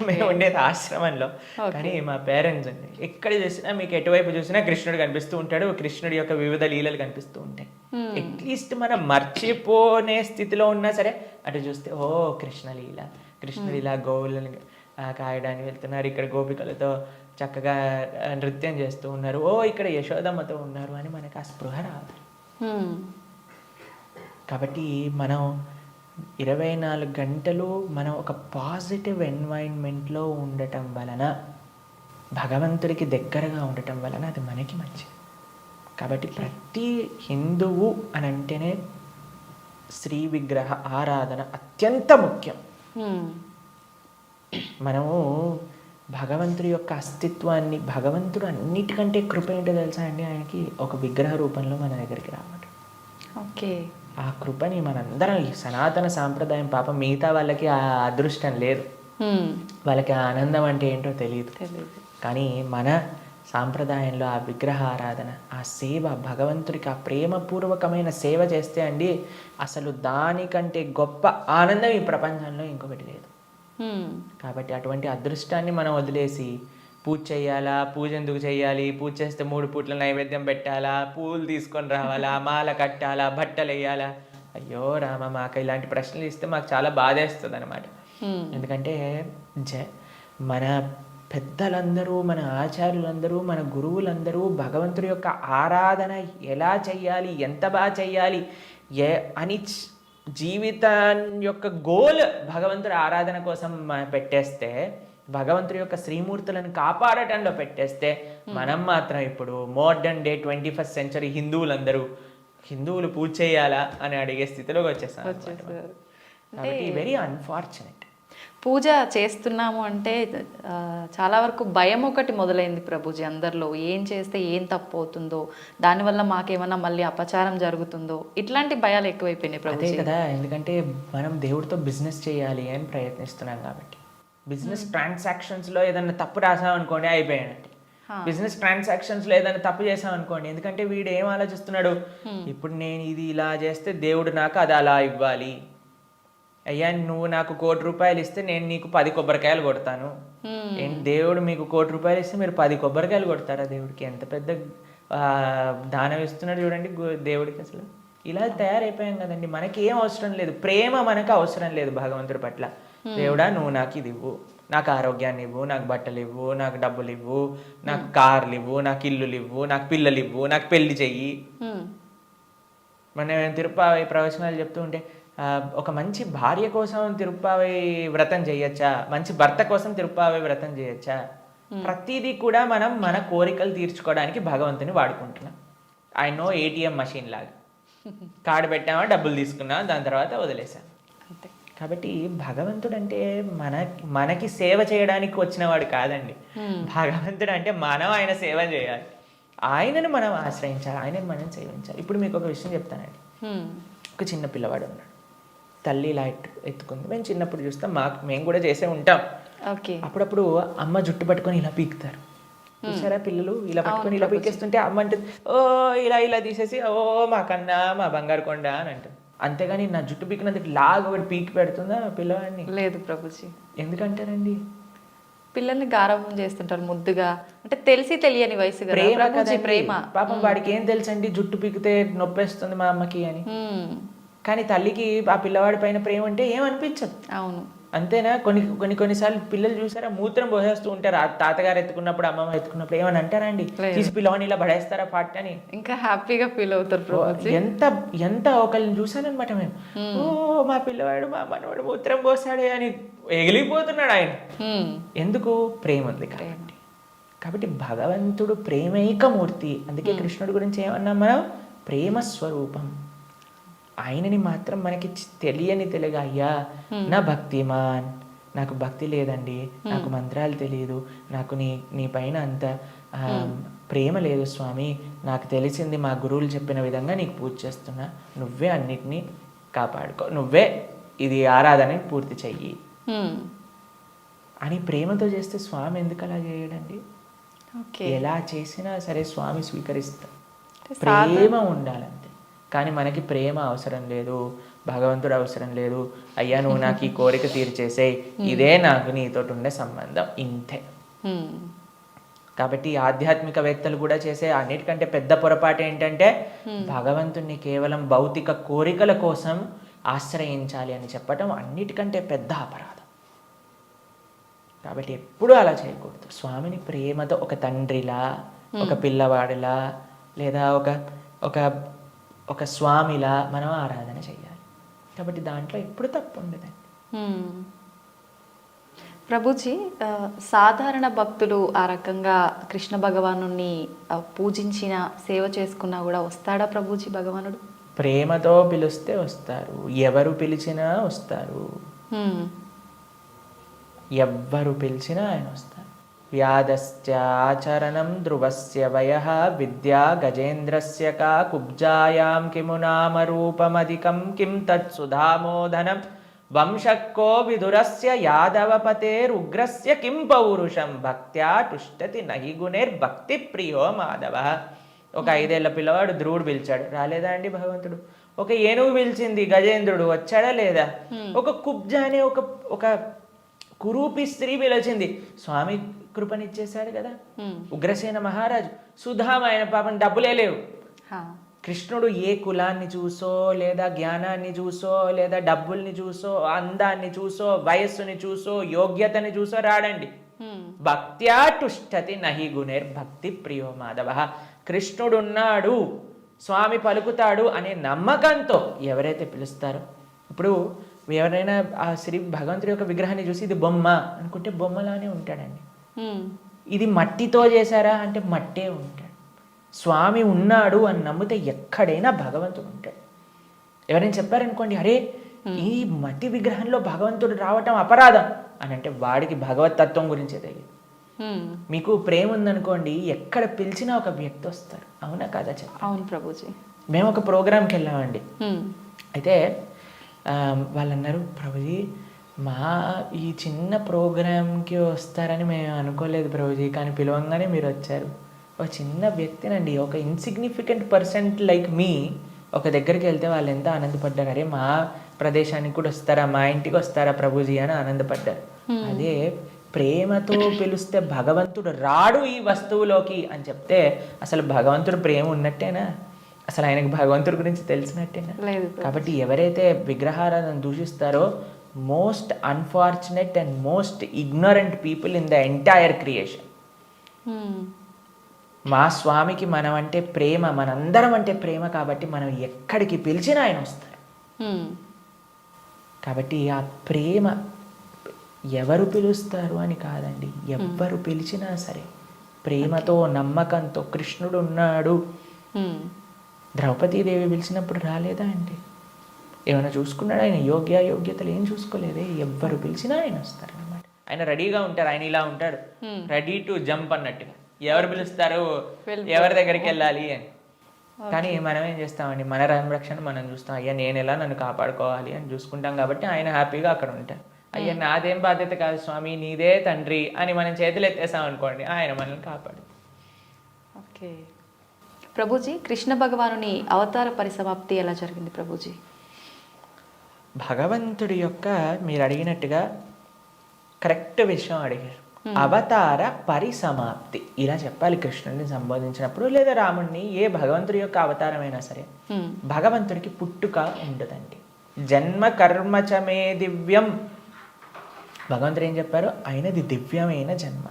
మేము ఉండేది ఆశ్రమంలో. కానీ మా పేరెంట్స్ అండి, ఎక్కడ చూసినా మీకు ఎటువైపు చూసినా కృష్ణుడు కనిపిస్తూ ఉంటాడు, కృష్ణుడి యొక్క వివిధ లీలలు కనిపిస్తూ ఉంటాయి. అట్లీస్ట్ మనం మర్చిపోనే స్థితిలో ఉన్నా సరే అటు చూస్తే, ఓ కృష్ణలీల, కృష్ణుడు ఇలా గోవులను కాయడానికి వెళ్తున్నారు, ఇక్కడ గోపికలతో చక్కగా నృత్యం చేస్తూ ఉన్నారు, ఓ ఇక్కడ యశోదమ్మతో ఉన్నారు అని మనకు ఆ స్పృహ రాదు. కాబట్టి మనం 24 గంటలు మనం ఒక పాజిటివ్ ఎన్వైరన్మెంట్లో ఉండటం వలన, భగవంతుడికి దగ్గరగా ఉండటం వలన అది మనకి మంచిది. కాబట్టి ప్రతి హిందువు అని అంటేనే శ్రీ విగ్రహ ఆరాధన అత్యంత ముఖ్యం. మనము భగవంతుడి యొక్క అస్తిత్వాన్ని, భగవంతుడు అన్నిటికంటే కృప ఏంటో తెలుసా అండి, ఆయనకి ఒక విగ్రహ రూపంలో మన దగ్గరికి రావడం. ఓకే. ఆ కృపని మనందరం, ఈ సనాతన సాంప్రదాయం పాపం మిగతా వాళ్ళకి ఆ అదృష్టం లేదు, వాళ్ళకి ఆ ఆనందం అంటే ఏంటో తెలియదు. కానీ మన సాంప్రదాయంలో ఆ విగ్రహ ఆరాధన, ఆ సేవ, భగవంతుడికి ఆ ప్రేమపూర్వకమైన సేవ చేస్తే అండి, అసలు దానికంటే గొప్ప ఆనందం ఈ ప్రపంచంలో ఇంకొకటి లేదు. కాబట్టి అటువంటి అదృష్టాన్ని మనం వదిలేసి పూజ చేయాలా, పూజ ఎందుకు చేయాలి, పూజ చేస్తే 3 పూట్ల నైవేద్యం పెట్టాలా, పూలు తీసుకొని రావాలా, మాల కట్టాలా, బట్టలు వేయాలా, అయ్యో రామ, మాకు ఇలాంటి ప్రశ్నలు ఇస్తే మాకు చాలా బాధేస్తుంది అనమాట. ఎందుకంటే మన పెద్దలందరూ, మన ఆచార్యులందరూ, మన గురువులందరూ భగవంతుడి యొక్క ఆరాధన ఎలా చెయ్యాలి, ఎంత బాగా చెయ్యాలి అని జీవితం యొక్క గోల్ భగవంతుడి ఆరాధన కోసం పెట్టేస్తే, భగవంతుడి యొక్క శ్రీమూర్తులను కాపాడటంలో పెట్టేస్తే, మనం మాత్రం ఇప్పుడు మోడర్న్ డే 21st సెంచరీ హిందువులు పూజ చేయాలా అని అడిగే స్థితిలోకి వచ్చేసాం. కాబట్టి వెరీ అన్ఫార్చునేట్. పూజ చేస్తున్నాము అంటే చాలా వరకు భయం ఒకటి మొదలైంది ప్రభుజీ అందరిలో. ఏం చేస్తే ఏం తప్పు అవుతుందో, దానివల్ల మాకేమన్నా మళ్ళీ అపచారం జరుగుతుందో, ఇట్లాంటి భయాలు ఎక్కువైపోయినాయి ప్రభుజీ. అదే కదా, ఎందుకంటే మనం దేవుడితో బిజినెస్ చేయాలి అని ప్రయత్నిస్తున్నాం కాబట్టి. బిజినెస్ ట్రాన్సాక్షన్స్లో ఏదైనా తప్పు రాసామనుకోండి అయిపోయానంటే, బిజినెస్ ట్రాన్సాక్షన్స్లో ఏదైనా తప్పు చేసామనుకోండి, ఎందుకంటే వీడు ఏం ఆలోచిస్తున్నాడు, ఇప్పుడు నేను ఇది ఇలా చేస్తే దేవుడు నాకు అది అలా ఇవ్వాలి, అయ్యా నువ్వు నాకు 1 కోటి రూపాయలు ఇస్తే నేను నీకు 10 కొబ్బరికాయలు కొడతాను. ఏంటి దేవుడు మీకు 1 కోటి రూపాయలు ఇస్తే మీరు 10 కొబ్బరికాయలు కొడతారా? దేవుడికి ఎంత పెద్ద దానం ఇస్తున్నాడు చూడండి దేవుడికి. అసలు ఇలా తయారైపోయాం కదండి. మనకి ఏం అవసరం లేదు, ప్రేమ మనకు అవసరం లేదు భగవంతుడి పట్ల. దేవుడా నువ్వు నాకు ఇది ఇవ్వు, నాకు ఆరోగ్యాన్ని ఇవ్వు, నాకు బట్టలు ఇవ్వు, నాకు డబ్బులు ఇవ్వు, నాకు కార్లు ఇవ్వు, నాకు ఇల్లులు ఇవ్వు, నాకు పిల్లలు ఇవ్వు, నాకు పెళ్లి చెయ్యి. మనం తిరుప్పావై ప్రవచనాలు చెప్తూ ఉంటే ఒక మంచి భార్య కోసం తిరుప్పావై వ్రతం చేయొచ్చా, మంచి భర్త కోసం తిరుప్పావై వ్రతం చేయొచ్చా? ప్రతిదీ కూడా మనం మన కోరికలు తీర్చుకోవడానికి భగవంతుని వాడుకుంటున్నాం. ఐ నో ఏటీఎం మషిన్ లాగా కార్డు పెట్టామా, డబ్బులు తీసుకున్నాం, దాని తర్వాత వదిలేసాం. అంతే. కాబట్టి భగవంతుడు అంటే మనకి సేవ చేయడానికి వచ్చినవాడు కాదండి. భగవంతుడు అంటే మనం ఆయన సేవ చేయాలి, ఆయనను మనం ఆశ్రయించాలి, ఆయనను మనం సేవించాలి. ఇప్పుడు మీకు ఒక విషయం చెప్తానండి. ఒక చిన్న పిల్లవాడు ఉన్నాడు, తల్లి ఇలా ఎత్తుకుంది. మేము చిన్నప్పుడు చూస్తాం, మేము కూడా చేసే ఉంటాం. అప్పుడప్పుడు అమ్మ జుట్టు పట్టుకొని ఇలా పీకుతారు చూసారా, పిల్లలు ఇలా పట్టుకొని ఇలా పీకేస్తుంటే అమ్మ అంటుంది, ఓ ఇలా ఇలా తీసేసి, ఓ మా కన్నా మా బంగారు కొండ అని అంటుంది. అంతేగాని నా జుట్టు పీకినందుకు లాగా ఒకటి పీకి పెడుతుందా పిల్లవాడిని? లేదు ప్రభుజీ. ఎందుకంటారండి? పిల్లల్ని గారాబం చేస్తుంటారు ముద్దుగా, అంటే తెలిసి తెలియని వయసు కదా. ప్రేమ ప్రభుజీ, ప్రేమ. పాపం వాడికి ఏం తెలుసండి జుట్టు పీకితే నొప్పేస్తుంది మా అమ్మకి అని. కానీ తల్లికి ఆ పిల్లవాడి పైన ప్రేమ అంటే ఏమనిపించదు. అవును, అంతేనా? కొన్నిసార్లు పిల్లలు చూసారా మూత్రం పోసేస్తూ ఉంటారు. ఆ తాతగారు ఎత్తుకున్నప్పుడు, అమ్మమ్మ ఎత్తుకున్నప్పుడు ఏమని అంటారండి, తీసి పిల్లవాడిని ఇలా పడేస్తారా పాట అని. ఇంకా హ్యాపీగా ఫీల్ అవుతారు ప్రభుజీ. ఎంత ఒకళ్ళని చూసానమాట మేము, ఓ మా పిల్లవాడు మా మనవాడు మూత్రం పోసాడే అని ఎగిలిపోతున్నాడు ఆయన. ఎందుకు? ప్రేమ ఉంది కాబట్టి భగవంతుడు ప్రేమైకమూర్తి. అందుకే కృష్ణుడి గురించి ఏమన్నాం మనం? ప్రేమ స్వరూపం. ఆయనని మాత్రం మనకి తెలియగా, అయ్యా నా భక్తిమాన్, నాకు భక్తి లేదండి, నాకు మంత్రాలు తెలియదు, నాకు నీ పైన అంత ప్రేమ లేదు స్వామి, నాకు తెలిసింది మా గురువులు చెప్పిన విధంగా నీకు పూజ చేస్తున్నా, నువ్వే అన్నిటినీ కాపాడుకో, నువ్వే ఇది ఆరాధన పూర్తి చెయ్యి అని ప్రేమతో చేస్తే స్వామి ఎందుకు అలా చేయడండి? ఎలా చేసినా సరే స్వామి స్వీకరిస్తా. ప్రేమ ఉండాలంతే. కానీ మనకి ప్రేమ అవసరం లేదు, భగవంతుడు అవసరం లేదు. అయ్యా నువ్వు నాకు ఈ కోరిక తీర్చేసేయ్, ఇదే నాకు నీతో ఉండే సంబంధం, ఇంతే. కాబట్టి ఆధ్యాత్మికవేత్తలు కూడా చేసే అన్నిటికంటే పెద్ద పొరపాటు ఏంటంటే భగవంతుణ్ణి కేవలం భౌతిక కోరికల కోసం ఆశ్రయించాలి అని చెప్పటం అన్నిటికంటే పెద్ద అపరాధం. కాబట్టి ఎప్పుడూ అలా చేయకూడదు. స్వామిని ప్రేమతో ఒక తండ్రిలా, ఒక పిల్లవాడిలా, లేదా ఒక స్వామిలా మనం ఆరాధన చేయాలి. కాబట్టి దాంట్లో ఎప్పుడు తప్పు ఉండదండి. ప్రభుజీ, సాధారణ భక్తులు ఆ రకంగా కృష్ణ భగవాను పూజించిన సేవ చేసుకున్నా కూడా వస్తాడా ప్రభుజీ భగవానుడు? ప్రేమతో పిలిస్తే వస్తారు, ఎవరు పిలిచినా వస్తారు. ఎవ్వరు పిలిచినా ఆయన వస్తారు. వ్యాధస్య ఆచరణం ధ్రువస్య వయః విద్యా గజేంద్రస్య కా కుబ్జాయాం కిము నామ రూపమధికం కిం తత్సుధామోదనం వంశక్కో విదురస్య యాదవపతేరుగ్రస్య కిం పౌరుషం భక్త్యా తుష్టతి నహి గుణైర్భక్తి ప్రియో మాధవ. ఒక 5 ఏళ్ల పిల్లవాడు ధ్రువుడు పిలిచాడు, రాలేదా అండి భగవంతుడు? ఒక ఏనుగు పిలిచింది, గజేంద్రుడు వచ్చాడా లేదా? ఒక కుబ్జ అనే ఒక కురూపి స్త్రీ పిలిచింది, స్వామి కృపనిచ్చేశాడు కదా. ఉగ్రసేన మహారాజు, సుధామ, ఆయన పాపం డబ్బులే లేవు. కృష్ణుడు ఏ కులాన్ని చూసో, లేదా జ్ఞానాన్ని చూసో, లేదా డబ్బుల్ని చూసో, అందాన్ని చూసో, వయస్సుని చూసో, యోగ్యతని చూసో రాడండి. భక్త్యా తుష్టతి నహి గుణైర్భక్తి ప్రియో మాధవ. కృష్ణుడున్నాడు, స్వామి పలుకుతాడు అనే నమ్మకంతో ఎవరైతే పిలుస్తారో, ఇప్పుడు ఎవరైనా ఆ శ్రీ భగవంతుడి యొక్క విగ్రహాన్ని చూసి ఇది బొమ్మ అనుకుంటే బొమ్మలానే ఉంటాడండి. ఇది మట్టితో చేశారా అంటే మట్టే ఉంటాడు. స్వామి ఉన్నాడు అని నమ్మితే ఎక్కడైనా భగవంతుడు ఉంటాడు. ఎవరైనా చెప్పారనుకోండి, అరే ఈ మట్టి విగ్రహంలో భగవంతుడు రావటం అపరాధం అని అంటే వాడికి భగవత్ తత్వం గురించే తెలియదు. మీకు ప్రేమ ఉందనుకోండి, ఎక్కడ పిలిచినా ఒక వ్యక్తి వస్తారు. అవునా కాదా చెప్పండి? అవును ప్రభుజీ. మేము ఒక ప్రోగ్రామ్కి వెళ్ళామండి. అయితే వాళ్ళు అన్నారు, ప్రభుజీ మా ఈ చిన్న ప్రోగ్రామ్కి వస్తారని మేము అనుకోలేదు ప్రభుజీ, కానీ పిలవంగానే మీరు వచ్చారు. ఒక చిన్న వ్యక్తినండి, ఒక ఇన్సిగ్నిఫికెంట్ పర్సెంట్ లైక్ మీ ఒక దగ్గరికి వెళ్తే వాళ్ళు ఎంత ఆనందపడ్డారు. అరే మా ప్రదేశానికి కూడా వస్తారా, మా ఇంటికి వస్తారా ప్రభుజీ అని ఆనందపడ్డారు. అదే ప్రేమతో పిలిస్తే భగవంతుడు రాడు ఈ వస్తువులోకి అని చెప్తే అసలు భగవంతుడు ప్రేమ ఉన్నట్టేనా? అసలు ఆయనకు భగవంతుడి గురించి తెలిసినట్టేనా? లేదు. కాబట్టి ఎవరైతే విగ్రహారాధన దూషిస్తారో most unfortunate and most ignorant people in the entire creation. మా స్వామికి మనం అంటే ప్రేమ, మనందరం అంటే ప్రేమ, కాబట్టి మనం ఎక్కడికి పిలిచినా ఆయన వస్తారు. కాబట్టి ఆ ప్రేమ ఎవరు పిలుస్తారు అని కాదండి, ఎవ్వరు పిలిచినా సరే ప్రేమతో నమ్మకంతో కృష్ణుడు ఉన్నాడు. ద్రౌపదీదేవి పిలిచినప్పుడు రాలేదా అండి? ఏమైనా చూసుకున్నాడు ఆయన? యోగ్యతలు ఏం చూసుకోలేదే. ఎవ్వరు పిలిచినా ఆయన వస్తారు అన్నమాట. ఆయన రెడీగా ఉంటారు. ఆయన ఇలా ఉంటాడు, రెడీ టు జంప్ అన్నట్టుగా. ఎవరు పిలుస్తారు, ఎవరి దగ్గరికి వెళ్ళాలి అని. కానీ మనం ఏం చేస్తామండి, మన సంరక్షణ మనం చూస్తాం. అయ్యా నేను ఎలా నన్ను కాపాడుకోవాలి అని చూసుకుంటాం. కాబట్టి ఆయన హ్యాపీగా అక్కడ ఉంటారు. అయ్యా నాదేం బాధ్యత కాదు స్వామి, నీదే తండ్రి అని మనం చేతులు ఎత్తేసాం అనుకోండి, ఆయన మనల్ని కాపాడు. ఓకే ప్రభుజీ, కృష్ణ భగవానుని అవతార పరిసమాప్తి ఎలా జరిగింది ప్రభుజీ? భగవంతుడి యొక్క, మీరు అడిగినట్టుగా కరెక్ట్ విషయం అడిగారు. అవతార పరిసమాప్తి ఇలా చెప్పాలి కృష్ణుడిని సంబోధించినప్పుడు, లేదా రాముడిని. ఏ భగవంతుడి యొక్క అవతారమైనా సరే భగవంతుడికి పుట్టుక ఉండదండి. జన్మ కర్మచమే దివ్యం. భగవంతుడు ఏం చెప్పారు? ఆయనది దివ్యమైన జన్మ.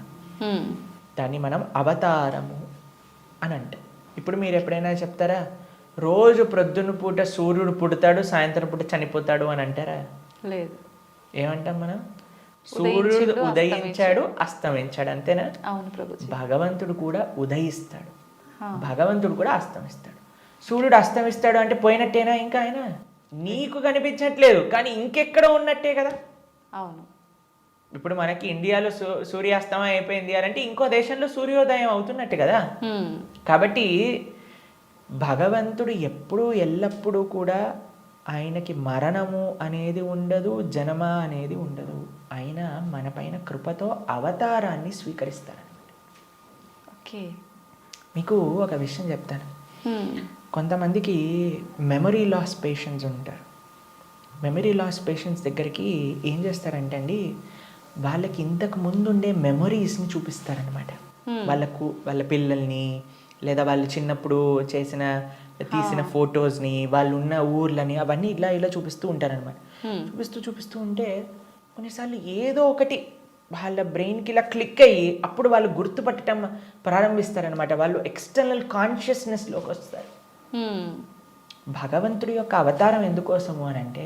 దాన్ని మనం అవతారము అని అంటాం. ఇప్పుడు మీరు ఎప్పుడైనా చెప్తారా, రోజు ప్రొద్దున పూట సూర్యుడు పుడతాడు, సాయంత్రం పూట చనిపోతాడు అని అంటారా? లేదు. ఏమంటాం మనం? సూర్యుడు ఉదయించాడు, అస్తమించాడు, అంతేనా? అవును ప్రభుజీ. భగవంతుడు కూడా ఉదయిస్తాడు, భగవంతుడు కూడా అస్తమిస్తాడు. సూర్యుడు అస్తమిస్తాడు అంటే పోయినట్టేనా? ఇంకా ఆయన నీకు కనిపించట్లేదు, కానీ ఇంకెక్కడ ఉన్నట్టే కదా. అవును. ఇప్పుడు మనకి ఇండియాలో సూర్యాస్తమయం అయిపోయింది అంటే ఇంకో దేశంలో సూర్యోదయం అవుతున్నట్టు కదా. కాబట్టి భగవంతుడు ఎప్పుడూ ఎల్లప్పుడూ కూడా ఆయనకి మరణము అనేది ఉండదు, జన్మ అనేది ఉండదు. ఆయన మన పైన కృపతో అవతారాన్ని స్వీకరిస్తారనమాట. ఓకే, మీకు ఒక విషయం చెప్తాను. కొంతమందికి మెమరీ లాస్ పేషెంట్స్ ఉంటారు. మెమరీ లాస్ పేషెంట్స్ దగ్గరికి ఏం చేస్తారంటే అండి, వాళ్ళకి ఇంతకు ముందు ఉండే మెమరీస్ని చూపిస్తారనమాట. వాళ్ళ పిల్లల్ని, లేదా వాళ్ళు చిన్నప్పుడు తీసిన ఫొటోస్ని, వాళ్ళు ఉన్న ఊర్లని, అవన్నీ ఇలా చూపిస్తూ ఉంటారనమాట. చూపిస్తూ ఉంటే కొన్నిసార్లు ఏదో ఒకటి వాళ్ళ బ్రెయిన్కి ఇలా క్లిక్ అయ్యి అప్పుడు వాళ్ళు గుర్తుపట్టడం ప్రారంభిస్తారనమాట. వాళ్ళు ఎక్స్టర్నల్ కాన్షియస్నెస్లోకి వస్తారు. భగవంతుడి యొక్క అవతారం ఎందుకోసము అని అంటే,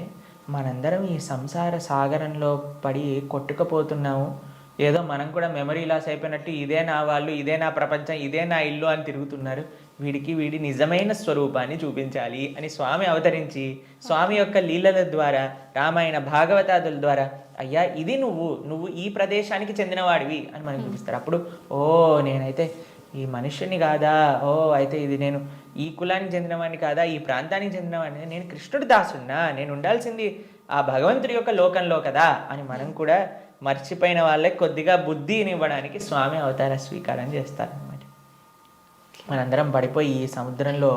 మనందరం ఈ సంసార సాగరంలో పడి కొట్టుకుపోతున్నాము. ఏదో మనం కూడా మెమరీ లాస్ అయిపోయినట్టు ఇదే నా వాళ్ళు, ఇదే నా ప్రపంచం, ఇదే నా ఇల్లు అని తిరుగుతున్నారు. వీడి నిజమైన స్వరూపాన్ని చూపించాలి అని స్వామి అవతరించి, స్వామి యొక్క లీలల ద్వారా, రామాయణ భాగవతాదుల ద్వారా, అయ్యా ఇది నువ్వు ఈ ప్రదేశానికి చెందినవాడివి అని మనకు చూపిస్తారు. అప్పుడు నేనైతే ఈ మనుష్యుని కాదా, అయితే ఇది నేను ఈ కులానికి చెందినవాడిని కాదా, ఈ ప్రాంతానికి చెందినవాడిని, నేను కృష్ణుడి దాసున్నా, నేను ఉండాల్సింది ఆ భగవంతుడి యొక్క లోకంలో కదా అని మనం కూడా మర్చిపోయిన వాళ్ళకి కొద్దిగా బుద్ధిని ఇవ్వడానికి స్వామి అవతార స్వీకారం చేస్తారనమాట. మనందరం పడిపోయి ఈ సముద్రంలో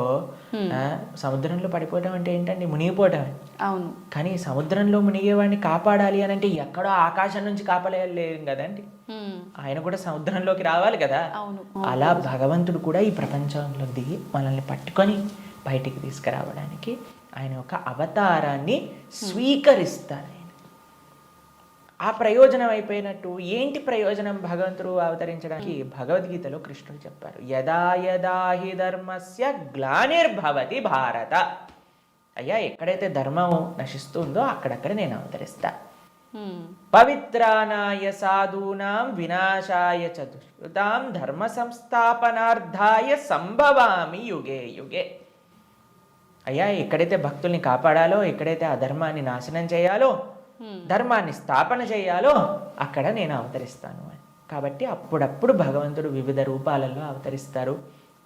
పడిపోవడం అంటే ఏంటండి? మునిగిపోవడం. అవును. కానీ సముద్రంలో మునిగేవాడిని కాపాడాలి అని అంటే ఎక్కడో ఆకాశం నుంచి కాపాడలేం కదండి, ఆయన కూడా సముద్రంలోకి రావాలి కదా. అలా భగవంతుడు కూడా ఈ ప్రపంచంలో దిగి మనల్ని పట్టుకొని బయటికి తీసుకురావడానికి ఆయన ఒక అవతారాన్ని స్వీకరిస్తారు. ఆ ప్రయోజనం అయిపోయినట్టు ఏంటి ప్రయోజనం భగవంతుడు అవతరించడానికి? భగవద్గీతలో కృష్ణుడు చెప్పారు, యదా యదా హి ధర్మస్య గ్లానిర్భవతి భారత. అయ్యా ఎక్కడైతే ధర్మం నశిస్తుందో అక్కడక్కడ నేను అవతరిస్తా. పవిత్రానాయ సాధూనాం వినాశాయ చ దుష్కృతాం ధర్మ సంస్థాపనార్థాయ సంభవామి యుగే యుగే. అయ్యా ఎక్కడైతే భక్తుల్ని కాపాడాలో, ఎక్కడైతే అధర్మాన్ని నాశనం చేయాలో, ధర్మాన్ని స్థాపన చేయాలో అక్కడ నేను అవతరిస్తాను అని. కాబట్టి అప్పుడప్పుడు భగవంతుడు వివిధ రూపాలలో అవతరిస్తారు.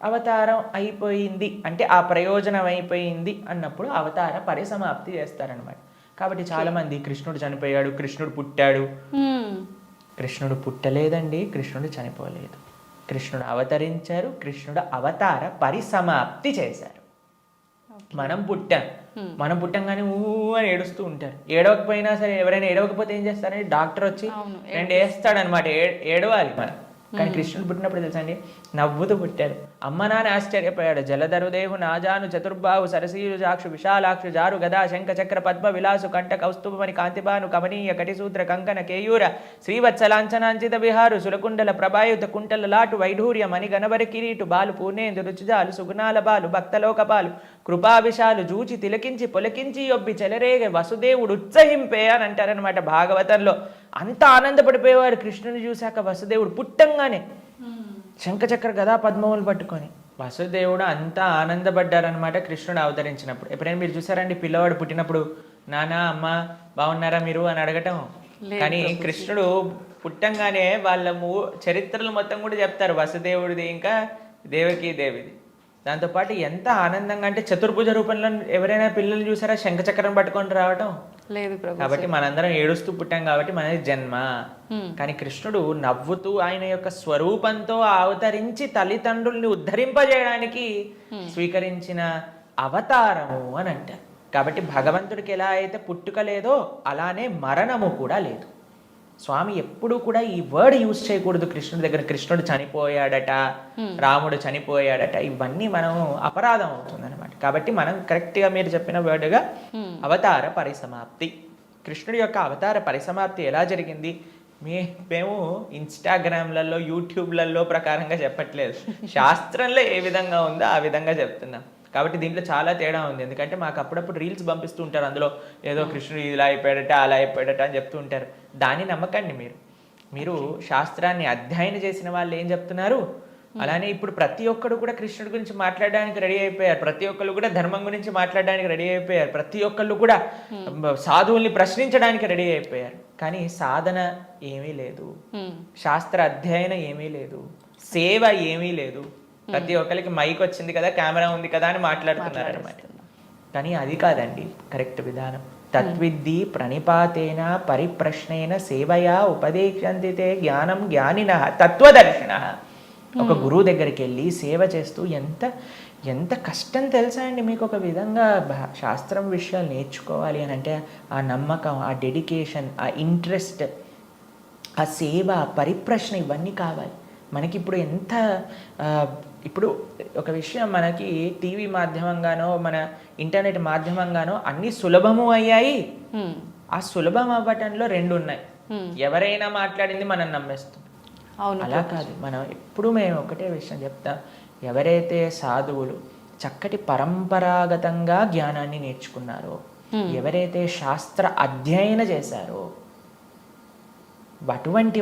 అవతారం అయిపోయింది అంటే, ఆ ప్రయోజనం అయిపోయింది అన్నప్పుడు అవతార పరిసమాప్తి చేస్తారనమాట. కాబట్టి చాలామంది కృష్ణుడు చనిపోయాడు, కృష్ణుడు పుట్టాడు. కృష్ణుడు పుట్టలేదండి, కృష్ణుడు చనిపోలేదు. కృష్ణుడు అవతరించారు, కృష్ణుడు అవతార పరిసమాప్తి చేశారు. మనం పుట్టంగానే అని ఏడుస్తూ ఉంటారు. ఏడవకపోయినా సరే, ఎవరైనా ఏడవకపోతే ఏం చేస్తారంటే డాక్టర్ వచ్చి రెండు వేస్తాడనమాట, ఏడవాలి మనం. కానీ కృష్ణుడు పుట్టినప్పుడు తెలుసా అండి, నవ్వుతూ పుట్టారు. అమ్మ నాన్న ఆశ్చర్యపోయాడు. జలధరుదేహు నాజాను చతుర్బాహు సరసీరు జాక్షు విశాలాక్షు జారు గదా శంఖ చక్ర పద్మ విలాసు కంఠ కౌస్తుభమణి కాంతిబాను కమనీయ కటిసూత్ర కంకణ కేయూర శ్రీవత్సలాంఛనాంచిత విహారు సురకుండల ప్రభాయుత కుంటల లాటు వైఢూర్య మణి గణవరి కిరీటు బాలు పూర్ణేందు రుచిజాలు సుగుణాల బాలు భక్తలోకపాలు కృపావిశాలు జూచి తిలకించి పొలకించి యొబ్బి చెలరేగ వసుదేవుడు ఉత్సహింపే అని అంటారనమాట భాగవతంలో. అంత ఆనందపడిపోయేవాడు కృష్ణుని చూశాక వసుదేవుడు పుట్టంగానే శంఖచక్ర గదా పద్మములు పట్టుకొని. వసుదేవుడు అంతా ఆనందపడ్డారనమాట కృష్ణుడు అవతరించినప్పుడు. ఎప్పుడైనా మీరు చూసారండి పిల్లవాడు పుట్టినప్పుడు నాన్న అమ్మ బాగున్నారా మీరు అని అడగటం? కానీ కృష్ణుడు పుట్టంగానే వాళ్ళ చరిత్రలు మొత్తం కూడా చెప్తారు, వసుదేవుడిది ఇంకా దేవకీ దేవిది. దాంతోపాటు ఎంత ఆనందంగా అంటే చతుర్భుజ రూపంలో ఎవరైనా పిల్లలు చూసారా శంఖచక్రం పట్టుకొని రావటం? లేదు ప్రభు. కాబట్టి మనందరం ఏడుస్తూ పుట్టాం కాబట్టి మనది జన్మ. కానీ కృష్ణుడు నవ్వుతూ ఆయన యొక్క స్వరూపంతో అవతరించి తల్లిదండ్రుల్ని ఉద్ధరింపజేయడానికి స్వీకరించిన అవతారము అని అంటారు. కాబట్టి భగవంతుడికి ఎలా అయితే పుట్టుక లేదో అలానే మరణము కూడా లేదు. స్వామి ఎప్పుడూ కూడా ఈ వర్డ్ యూజ్ చేయకూడదు కృష్ణుడి దగ్గర. కృష్ణుడు చనిపోయాడట, రాముడు చనిపోయాడట, ఇవన్నీ మనం అపరాధం అవుతుంది అనమాట. కాబట్టి మనం కరెక్ట్గా మీరు చెప్పిన వర్డ్గా అవతార పరిసమాప్తి, కృష్ణుడి యొక్క అవతార పరిసమాప్తి ఎలా జరిగింది మేము ఇన్స్టాగ్రామ్లలో యూట్యూబ్లలో ప్రకారంగా చెప్పట్లేదు, శాస్త్రంలో ఏ విధంగా ఉందో ఆ విధంగా చెప్తున్నాం. కాబట్టి దీంట్లో చాలా తేడా ఉంది. ఎందుకంటే మాకు అప్పుడప్పుడు రీల్స్ పంపిస్తూ ఉంటారు, అందులో ఏదో కృష్ణుడు ఇలా అయిపోయాడట అలా అయిపోయాడట అని చెప్తూ ఉంటారు. దాన్ని నమ్మకండి. మీరు శాస్త్రాన్ని అధ్యయనం చేసిన వాళ్ళు ఏం చెప్తున్నారు, అలానే ఇప్పుడు ప్రతి ఒక్కరు కూడా కృష్ణుడి గురించి మాట్లాడడానికి రెడీ అయిపోయారు, ప్రతి ఒక్కరు కూడా ధర్మం గురించి మాట్లాడడానికి రెడీ అయిపోయారు, ప్రతి ఒక్కళ్ళు కూడా సాధువుల్ని ప్రశ్నించడానికి రెడీ అయిపోయారు. కానీ సాధన ఏమీ లేదు, శాస్త్ర అధ్యయనం ఏమీ లేదు, సేవ ఏమీ లేదు. ప్రతి ఒక్కరికి మైక్ వచ్చింది కదా, కెమెరా ఉంది కదా అని మాట్లాడుతున్నారు అనమాట. కానీ అది కాదండి కరెక్ట్ విధానం. తద్విద్ధి ప్రణిపాతేన పరిప్రశ్నేన సేవయా ఉపదేశంతితే జ్ఞానం జ్ఞానినః తత్వదర్శినః. ఒక గురువు దగ్గరికి వెళ్ళి సేవ చేస్తూ ఎంత కష్టం తెలుసా అండి మీకు. ఒక విధంగా శాస్త్రం విషయాలు నేర్చుకోవాలి అని అంటే ఆ నమ్మకం, ఆ డెడికేషన్, ఆ ఇంట్రెస్ట్, ఆ సేవ, పరిప్రశ్న ఇవన్నీ కావాలి మనకి. ఇప్పుడు ఒక విషయం మనకి టీవీ మాధ్యమంగానో మన ఇంటర్నెట్ మాధ్యమంగానో అన్ని సులభము అయ్యాయి. ఆ సులభం అవ్వటంలో రెండు ఉన్నాయి. ఎవరైనా మాట్లాడింది మనం నమ్మేస్తాం, అలా కాదు. మనం ఎప్పుడు మేము ఒకటే విషయం చెప్తాం, ఎవరైతే సాధువులు చక్కటి పరంపరాగతంగా జ్ఞానాన్ని నేర్చుకున్నారో, ఎవరైతే శాస్త్ర అధ్యయన చేశారో అటువంటి